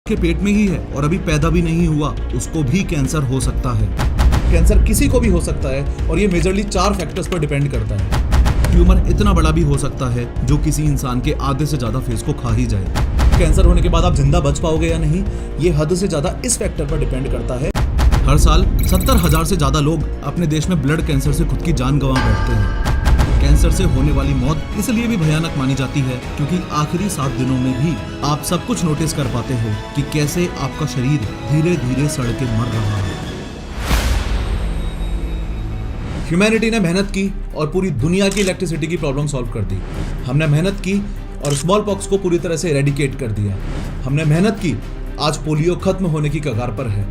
के पेट में ही है और अभी पैदा भी नहीं हुआ, उसको भी कैंसर हो सकता है। कैंसर किसी को भी हो सकता है और ये मेजरली 4 फैक्टर्स पर डिपेंड करता है। ट्यूमर इतना बड़ा भी हो सकता है जो किसी इंसान के आधे से ज्यादा फेस को खा ही जाए। कैंसर होने के बाद आप जिंदा बच पाओगे या नहीं, ये हद से ज्यादा इस फैक्टर पर डिपेंड करता है। हर साल 70,000 से ज्यादा लोग अपने देश में ब्लड कैंसर से खुद की जान गंवा बैठते हैं। कैंसर से होने वाली मौत इसलिए भी भयानक मानी जाती है क्योंकि आखिरी 7 दिनों में भी आप सब कुछ नोटिस कर पाते हो कि कैसे आपका शरीर धीरे धीरे सड़ के मर रहा है। ह्यूमैनिटी ने मेहनत की और पूरी दुनिया की इलेक्ट्रिसिटी की प्रॉब्लम सॉल्व कर दी। हमने मेहनत की और स्मॉल पॉक्स को पूरी तरह से इरेडिकेट कर दिया। हमने मेहनत की, आज पोलियो खत्म होने की कगार पर है।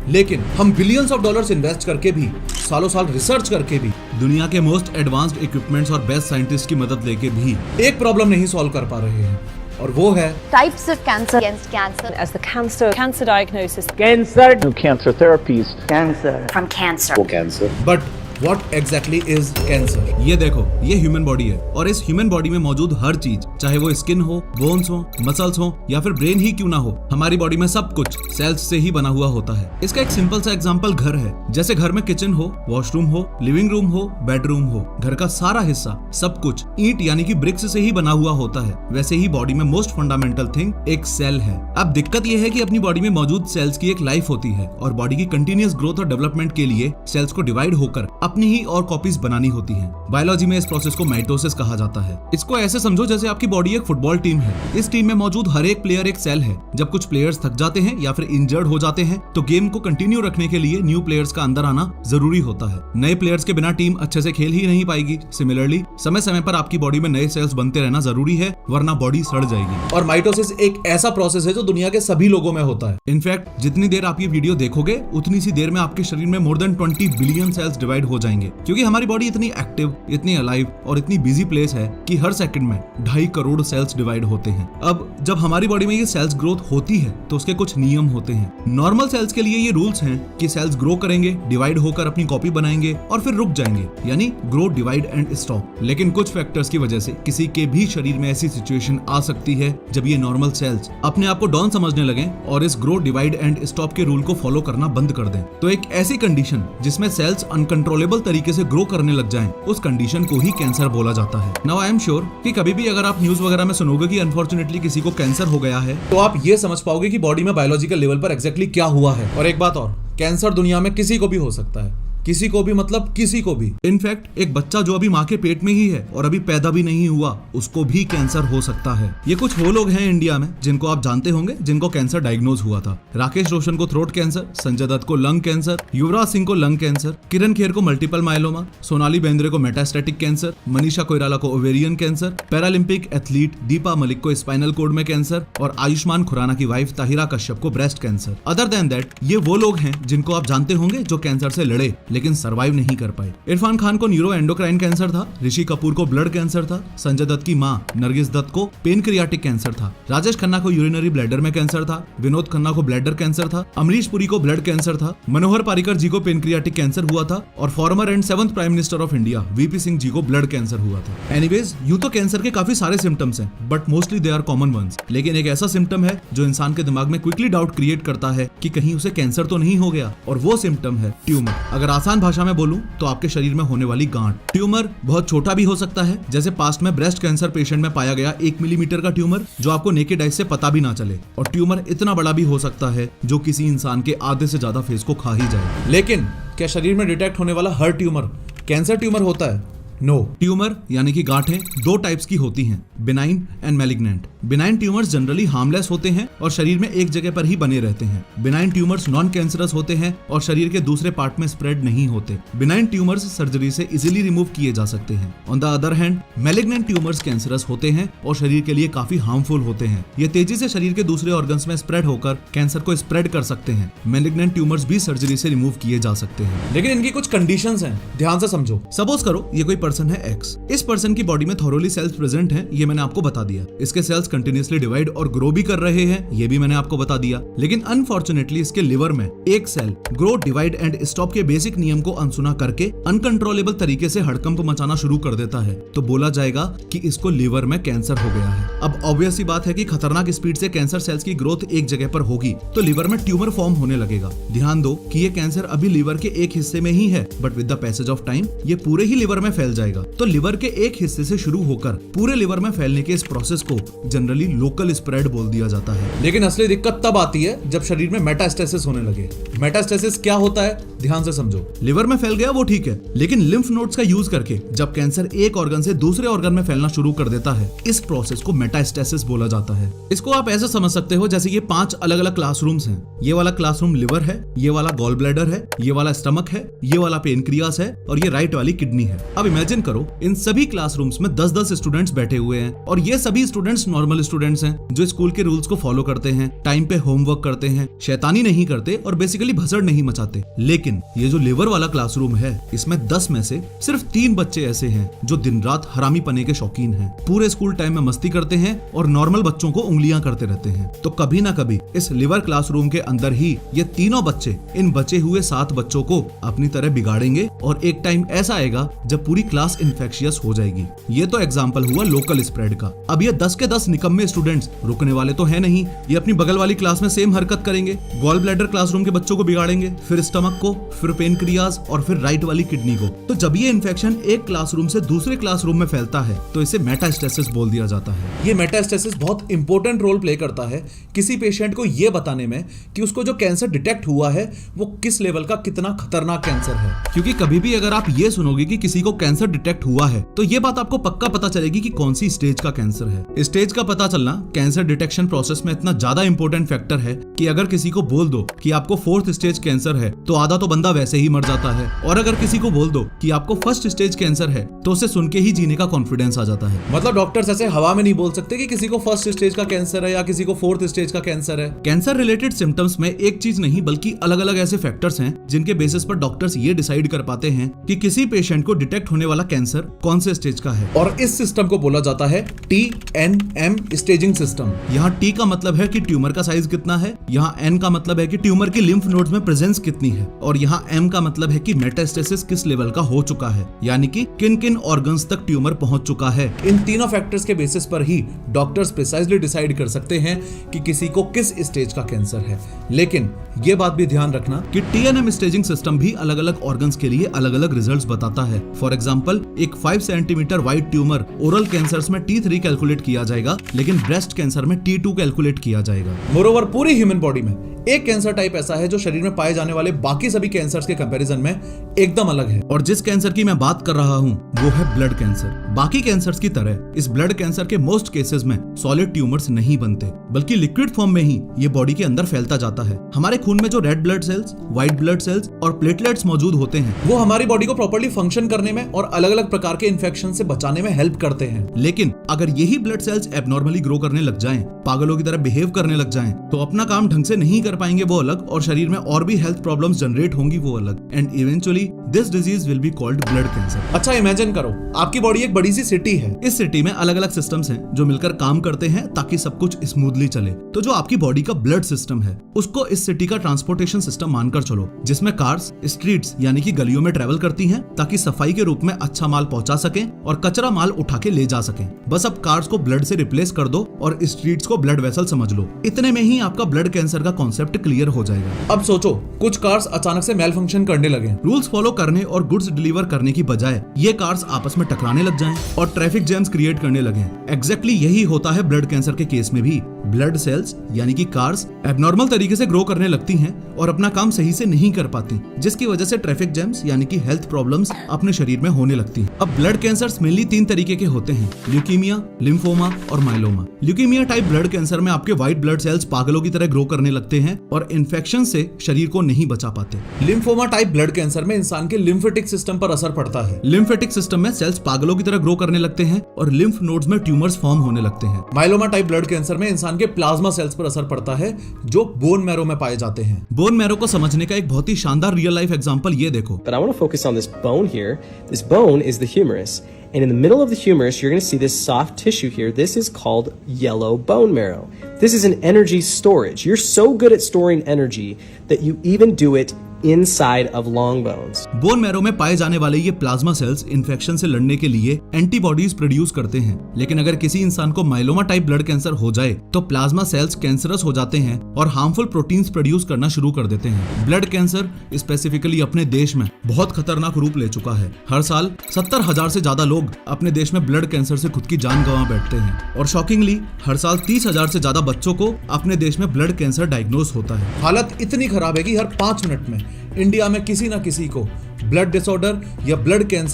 लेकिन हम बिलियंस ऑफ डॉलर्स इन्वेस्ट करके भी, सालों साल रिसर्च करके भी, दुनिया के मोस्ट एडवांस्ड इक्विपमेंट्स और बेस्ट साइंटिस्ट की मदद लेके भी एक प्रॉब्लम नहीं सॉल्व कर पा रहे हैं, और वो है types of cancer, against cancer, as the cancer diagnosis, cancer, new cancer therapies, cancer, from cancer. cancer. But what exactly is cancer? ये देखो, ये ह्यूमन बॉडी है और इस ह्यूमन बॉडी में मौजूद हर चीज, चाहे वो स्किन हो, बोन्स हो, मसल्स हो या फिर ब्रेन ही क्यों ना हो, हमारी बॉडी में सब कुछ सेल्स से ही बना हुआ होता है। इसका एक सिंपल सा एग्जांपल घर है। जैसे घर में किचन हो, वॉशरूम हो, लिविंग रूम हो, बेडरूम हो, घर का सारा हिस्सा, सब कुछ ईंट यानी कि ब्रिक्स से ही बना हुआ होता है। वैसे ही बॉडी में मोस्ट फंडामेंटल थिंग एक सेल है। अब दिक्कत यह है कि अपनी बॉडी में मौजूद सेल्स की एक लाइफ होती है और बॉडी की कंटिन्यूअस ग्रोथ और डेवलपमेंट के लिए सेल्स को डिवाइड होकर अपनी ही और कॉपीज बनानी होती हैं। बायोलॉजी में इस प्रोसेस को माइटोसिस कहा जाता है। इसको ऐसे समझो जैसे आपकी बॉडी एक फुटबॉल टीम है। इस टीम में मौजूद हर एक प्लेयर एक सेल है। जब कुछ प्लेयर्स थक जाते हैं या फिर इंजर्ड हो जाते हैं तो गेम को कंटिन्यू रखने के लिए न्यू प्लेयर्स का अंदर आना जरूरी होता है। नए प्लेयर्स के बिना टीम अच्छे से खेल ही नहीं पाएगी। सिमिलरली समय समय पर आपकी बॉडी में नए सेल्स बनते रहना जरूरी है, वरना बॉडी सड़ जाएगी। और माइटोसिस एक ऐसा प्रोसेस है जो दुनिया के सभी लोगों में होता है। इनफैक्ट जितनी देर आप ये वीडियो देखोगे उतनी सी देर में आपके शरीर में more than 20 billion cells divide हो जाएंगे, क्योंकि हमारी बॉडी इतनी एक्टिव, इतनी अलाइव और इतनी बिजी प्लेस है कि हर सेकंड में 2.5 करोड़ सेल्स डिवाइड होते हैं। अब जब हमारी बॉडी में ये सेल्स ग्रोथ होती है तो उसके कुछ नियम होते हैं। नॉर्मल सेल्स के लिए ये रूल्स हैं कि सेल्स ग्रो करेंगे, डिवाइड होकर अपनी कॉपी बनाएंगे और फिर रुक जाएंगे, यानी ग्रो, डिवाइड एंड स्टॉप। लेकिन कुछ फैक्टर्स की वजह से किसी के भी शरीर में ऐसी सिचुएशन आ सकती है जब ये नॉर्मल सेल्स अपने आप को डॉन समझने लगे और इस ग्रो, डिवाइड एंड स्टॉप के रूल को फॉलो करना बंद कर दें। तो एक ऐसी कंडीशन जिसमें सेल्स अनकंट्रोलेबल तरीके से ग्रो करने लग जाएं, उस कंडीशन को ही कैंसर बोला जाता है। नाउ आई एम श्योर कि कभी भी अगर आप न्यूज वगैरह में सुनोगे कि अनफॉर्चुनेटली किसी को कैंसर हो गया है, तो आप ये समझ पाओगे कि बॉडी में बायोलॉजिकल लेवल पर एग्जैक्टली क्या हुआ है। और एक बात और, कैंसर दुनिया में किसी को भी हो सकता है। किसी को भी मतलब किसी को भी। इनफैक्ट एक बच्चा जो अभी माँ के पेट में ही है और अभी पैदा भी नहीं हुआ, उसको भी कैंसर हो सकता है। ये कुछ वो लोग हैं इंडिया में जिनको आप जानते होंगे जिनको कैंसर डायग्नोज हुआ था। राकेश रोशन को थ्रोट कैंसर, संजय दत्त को लंग कैंसर, युवराज सिंह को लंग कैंसर, किरण खेर को मल्टीपल माइलोमा, सोनाली बेंद्रे को मेटास्टेटिक कैंसर, मनीषा कोइराला को ovarian cancer, Paralympic athlete Deepa Malik को स्पाइनल कोड में कैंसर और आयुष्मान खुराना की वाइफ ताहिरा कश्यप को breast cancer. Other than that ये वो लोग हैं जिनको आप जानते होंगे जो कैंसर से लड़े लेकिन सर्वाइव नहीं कर पाए। इरफान खान को न्यूरो एंडोक्राइन कैंसर था, ऋषि कपूर को ब्लड कैंसर था, संजय दत्त की मां नरगिस दत्त को पेनक्रियाटिक कैंसर था, राजेश खन्ना को यूरिनरी ब्लैडर में कैंसर था, विनोद खन्ना को ब्लैडर कैंसर था, अमरीश पुरी को ब्लड कैंसर था, मनोहर पारिकर जी को पेनक्रियाटिक कैंसर हुआ था और former and 7th prime minister of India V P Singh ji को ब्लड कैंसर हुआ था। एनीवेज, यूं तो कैंसर के काफी सारे सिम्टम्स हैं, but mostly they are common ones. लेकिन एक ऐसा सिम्टम है जो इंसान के दिमाग में क्विकली डाउट क्रिएट करता है कि कहीं उसे कैंसर तो नहीं हो गया, और वो सिम्टम है ट्यूमर। अगर आसान भाषा में बोलूं तो आपके शरीर में होने वाली गांठ। ट्यूमर बहुत छोटा भी हो सकता है, जैसे पास्ट में ब्रेस्ट कैंसर पेशेंट में पाया गया 1 मिलीमीटर का ट्यूमर जो आपको नेकेड आई से पता भी ना चले। और ट्यूमर इतना बड़ा भी हो सकता है जो किसी इंसान के आधे से ज्यादा फेस को खा ही जाए। लेकिन क्या शरीर में डिटेक्ट होने वाला हर ट्यूमर कैंसर ट्यूमर होता है? नो। ट्यूमर यानी कि गांठें 2 टाइप्स की होती हैं, benign and malignant. Benign tumours generally harmless होते हैं और शरीर में एक जगह पर ही बने रहते हैं। बिनाइन ट्यूमर्स नॉन कैंसरस होते हैं और शरीर के दूसरे पार्ट में स्प्रेड नहीं होते। बिनाइन ट्यूमर्स सर्जरी से इजीली रिमूव किए जा सकते हैं। On the other hand, malignant tumours cancerous होते हैं और शरीर के लिए काफी हार्मफुल होते हैं। ये तेजी से शरीर के दूसरे ऑर्गन्स में स्प्रेड होकर कैंसर को स्प्रेड कर सकते हैं। मैलिग्नेंट ट्यूमर्स भी सर्जरी से रिमूव किए जा सकते हैं, लेकिन इनकी कुछ कंडीशंस हैं, ध्यान से समझो। सपोज करो ये कोई पर्सन है एक्स। इस पर्सन की बॉडी में थॉरोली सेल्स प्रेजेंट हैं, ये मैंने आपको बता दिया। इसके सेल्स कंटिन्यूअसली डिवाइड और ग्रो भी कर रहे हैं, ये भी मैंने आपको बता दिया। लेकिन अनफॉर्चुनेटली इसके लिवर में एक cell grow, divide and stop के बेसिक नियम को अनसुना करके अनकंट्रोलेबल तरीके से हड़कंप मचाना शुरू कर देता है, तो बोला जाएगा कि इसको लिवर में कैंसर हो गया है। अब ऑब्वियस सी बात है कि खतरनाक स्पीड से कैंसर सेल्स की ग्रोथ एक जगह पर होगी तो लिवर में ट्यूमर फॉर्म होने लगेगा। ध्यान दो कि ये कैंसर अभी लिवर के एक हिस्से में ही है, but with the passage of time ये पूरे ही लिवर में फैल जाएगा। तो लिवर के एक हिस्से से शुरू होकर पूरे लिवर में फैलने के इस प्रोसेस को जनरली लोकल स्प्रेड बोल दिया जाता है। लेकिन असली दिक्कत तब आती है जब शरीर में मेटास्टेसिस होने लगे। मेटास्टेसिस क्या होता है, ध्यान से समझो। लिवर में फैल गया वो ठीक है, लेकिन लिम्फ नोड्स का यूज करके जब कैंसर एक ऑर्गन से दूसरे ऑर्गन में फैलना शुरू कर देता है, इस प्रोसेस को मेटास्टेसिस बोला जाता है। इसको आप ऐसे समझ सकते हो जैसे ये 5 अलग अलग क्लासरूम्स हैं। ये वाला क्लासरूम लिवर है, ये वाला गॉल ब्लैडर है, ये वाला स्टमक है, ये वाला पेनक्रियास है और ये राइट वाली किडनी है। अब इमेजिन करो इन सभी क्लासरूम्स में 10-10 स्टूडेंट्स बैठे हुए हैं और ये सभी स्टूडेंट्स नॉर्मल स्टूडेंट्स हैं जो स्कूल के रूल्स को फॉलो करते हैं, टाइम पे होमवर्क करते हैं, शैतानी नहीं करते और बेसिकली भसड़ नहीं मचाते। लेकिन ये जो लिवर वाला क्लासरूम है, इसमें 10 में से सिर्फ 3 बच्चे ऐसे हैं जो दिन रात हरामी पने के शौकीन हैं, पूरे स्कूल टाइम में मस्ती करते हैं और नॉर्मल बच्चों को उंगलियां करते रहते हैं। तो कभी ना कभी इस लिवर क्लासरूम के अंदर ही ये तीनों बच्चे इन बचे हुए 7 बच्चों को अपनी तरह बिगाड़ेंगे और एक टाइम ऐसा आएगा जब पूरी क्लास इन्फेक्शियस हो जाएगी। ये तो एग्जाम्पल हुआ लोकल स्प्रेड का। अब ये 10 के 10 निकम्मे स्टूडेंट्स रुकने वाले तो है नहीं, ये अपनी बगल वाली क्लास में सेम हरकत करेंगे। गॉल ब्लैडर क्लासरूम के बच्चों को बिगाड़ेंगे, फिर स्टमक को, फिर पेनक्रियाज और फिर राइट वाली किडनी को। तो जब ये इन्फेक्शन एक क्लासरूम से दूसरे क्लासरूम में फैलता है तो इसे मेटास्टेसिस बोल दिया जाता है। ये मेटास्टेसिस बहुत इंपॉर्टेंट रोल प्ले करता है किसी पेशेंट को ये बताने में कि उसको जो कैंसर डिटेक्ट हुआ है वो किस लेवल का कितना खतरनाक कैंसर है। क्योंकि कभी भी अगर आप ये सुनोगे कि किसी को कैंसर डिटेक्ट हुआ है तो ये बात आपको पक्का पता चलेगी कि कौन सी स्टेज का कैंसर है। स्टेज का पता चलना कैंसर डिटेक्शन प्रोसेस में इतना ज्यादा इंपॉर्टेंट फैक्टर है कि अगर किसी को बोल दो कि आपको 4th स्टेज कैंसर है तो आधा तो बंदा वैसे ही मर जाता है, और अगर किसी को बोल दो कि आपको 1st स्टेज कैंसर है तो उसे सुन के ही जीने का कॉन्फिडेंस आ जाता है। मतलब डॉक्टर्स ऐसे हवा में नहीं बोल सकते कि किसी को 1st स्टेज का कैंसर है या किसी को 4th स्टेज का कैंसर है। कैंसर रिलेटेड सिम्टम्स में एक चीज नहीं बल्कि अलग अलग ऐसे फैक्टर्स हैं जिनके बेसिस पर डॉक्टर्स ये डिसाइड कर पाते हैं कि किसी पेशेंट को डिटेक्ट होने वाला कैंसर कौन से स्टेज का है, और इस सिस्टम को बोला जाता है TNM स्टेजिंग सिस्टम। यहाँ T का मतलब है कि ट्यूमर का साइज कितना है, यहाँ N का मतलब है कि ट्यूमर की लिम्फ नोड्स में प्रेजेंस कितनी है, और यहाँ M का मतलब है कि मेटास्टेसिस किस लेवल का हो चुका है, यानी कि किन किन ऑर्गन्स तक ट्यूमर पहुंच चुका है। इन तीनों फैक्टर्स के बेसिस पर ही डॉक्टर्स प्रिसाइजली डिसाइड कर सकते हैं कि किसी को किस स्टेज का कैंसर है। लेकिन ये बात भी ध्यान रखना कि TNM स्टेजिंग सिस्टम भी अलग अलग ऑर्गन्स के लिए अलग अलग रिजल्ट्स बताता है। फॉर एग्जांपल, एक 5 centimetre wide tumour oral cancers में T3 कैलकुलेट किया जाएगा, लेकिन ब्रेस्ट कैंसर में T2 कैलकुलेट किया जाएगा। मोरोवर पूरी ह्यूमन बॉडी में एक कैंसर टाइप ऐसा है जो शरीर में पाए जाने वाले बाकी सभी कैंसर्स के कंपैरिजन में एकदम अलग है, और जिस कैंसर की मैं बात कर रहा हूँ वो है ब्लड कैंसर। बाकी कैंसर्स की तरह इस ब्लड कैंसर के मोस्ट केसेस में सॉलिड ट्यूमर्स नहीं बनते, बल्कि लिक्विड फॉर्म में ही ये बॉडी के अंदर फैलता जाता है। हमारे खून में जो red blood cells, white blood cells और प्लेटलेट्स मौजूद होते हैं वो हमारी बॉडी को प्रॉपर्ली फंक्शन करने में और अलग अलग प्रकार के इन्फेक्शन से बचाने में हेल्प करते हैं। लेकिन अगर यही ब्लड सेल्स एबनॉर्मली ग्रो करने लग जाएं, पागलों की तरह बिहेव करने लग जाएं, तो अपना काम ढंग से नहीं कर पाएंगे वो अलग, और शरीर में और भी हेल्थ प्रॉब्लम्स जनरेट होंगी वो अलग, and eventually this disease will be called blood cancer. अच्छा इमेजिन करो, आपकी बॉडी एक बड़ी सी सिटी है। इस सिटी में अलग अलग सिस्टम्स हैं जो मिलकर काम करते हैं ताकि सब कुछ स्मूथली चले। तो जो आपकी बॉडी का ब्लड सिस्टम है उसको इस सिटी का ट्रांसपोर्टेशन सिस्टम मानकर चलो, जिसमें कार्स स्ट्रीट्स यानी कि गलियों में ट्रेवल करती हैं ताकि सफाई के रूप में अच्छा माल पहुंचा सकें और कचरा माल उठा के ले जा सकें। बस अब कार्स को ब्लड से रिप्लेस कर दो और स्ट्रीट्स को ब्लड वेसल समझ लो। इतने में ही आपका ब्लड कैंसर का कॉन्सेप्ट क्लियर हो जाएगा। अब सोचो, कुछ कार्स अचानक से मेल फंक्शन करने लगे, रूल्स फॉलो करने और गुड्स डिलीवर करने की बजाय ये कार्स आपस में टकराने लग जाएं और ट्रैफिक जैम्स क्रिएट करने लगे। एग्जैक्टली यही होता है ब्लड कैंसर के केस में भी। ब्लड सेल्स यानी कि कार्स एबनॉर्मल तरीके से ग्रो करने लगती हैं और अपना काम सही से नहीं कर पाती, जिसकी वजह से ट्रैफिक जैम्स यानी कि हेल्थ प्रॉब्लम्स अपने शरीर में होने लगती हैं। अब ब्लड कैंसर्स मेनली 3 तरीके के होते हैं, ल्यूकीमिया, लिम्फोमा और myeloma. Leukaemia type blood cancer में आपके व्हाइट ब्लड सेल्स पागलों की तरह ग्रो करने लगते हैं और इन्फेक्शन से शरीर को नहीं बचा पाते। लिम्फोमा टाइप ब्लड कैंसर में इंसान के लिम्फेटिक सिस्टम पर असर पड़ता है। लिम्फेटिक सिस्टम में सेल्स पागलों की तरह ग्रो करने लगते हैं और लिम्फ नोड्स में ट्यूमर्स फॉर्म होने लगते हैं। माइलोमा टाइप ब्लड कैंसर में इंसान के प्लाज्मा सेल्स पर असर पड़ता है जो बोन मैरो में पाए जाते हैं। बोन मैरो को समझने का एक बहुत ही शानदार रियल लाइफ एग्जांपल ये देखो। But I want to focus on this bone here. This bone is the humerus. And in the middle of the humerus, you're going to see this soft tissue here. This is called yellow bone marrow. This is an energy storage. You're so good at storing energy that you even do it inside of long bones. Bone marrow में पाए जाने वाले ये plasma cells infection से लड़ने के लिए antibodies produce करते हैं। लेकिन अगर किसी इंसान को माइलोमा टाइप ब्लड कैंसर हो जाए तो प्लाज्मा सेल्स कैंसरस हो जाते हैं और हार्मफुल प्रोटीन्स प्रोड्यूस करना शुरू कर देते हैं। ब्लड कैंसर स्पेसिफिकली अपने देश में बहुत खतरनाक रूप ले चुका है। हर साल 70,000 से ज्यादा लोग अपने देश में ब्लड कैंसर से खुद की जान गंवा बैठते हैं और शॉकिंगली हर साल 30,000 से ज्यादा बच्चों को अपने देश में ब्लड कैंसर डायग्नोज होता है। हालत इतनी खराब है कि हर 5 मिनट में इंडिया में किसी न किसी को ब्लड डिसऑर्डर या ब्लड कैंसर